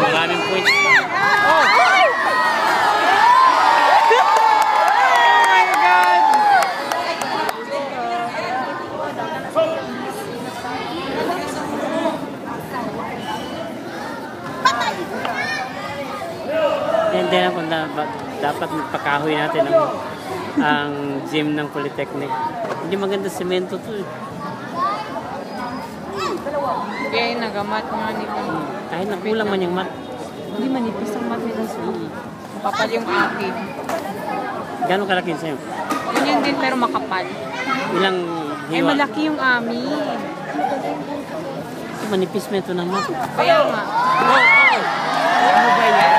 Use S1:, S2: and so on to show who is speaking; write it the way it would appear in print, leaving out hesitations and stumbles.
S1: Maraming points. Hindi na kung dapat magpakahoy natin ang gym ng Polytechnic. Hindi maganda semento to eh.
S2: Okay, nagamat nga nito.
S1: Kahit nakulang man yung mat.
S2: Hindi manipis ang mat nila sa kapal yung akin.
S1: Gano'ng kalaki sa'yo?
S2: Ganyan din pero makapal.
S1: Ilang hiwa?
S2: Eh malaki yung amin.
S1: Manipis mo ito ng mat.
S2: Kaya nga.
S1: Ano ba yan?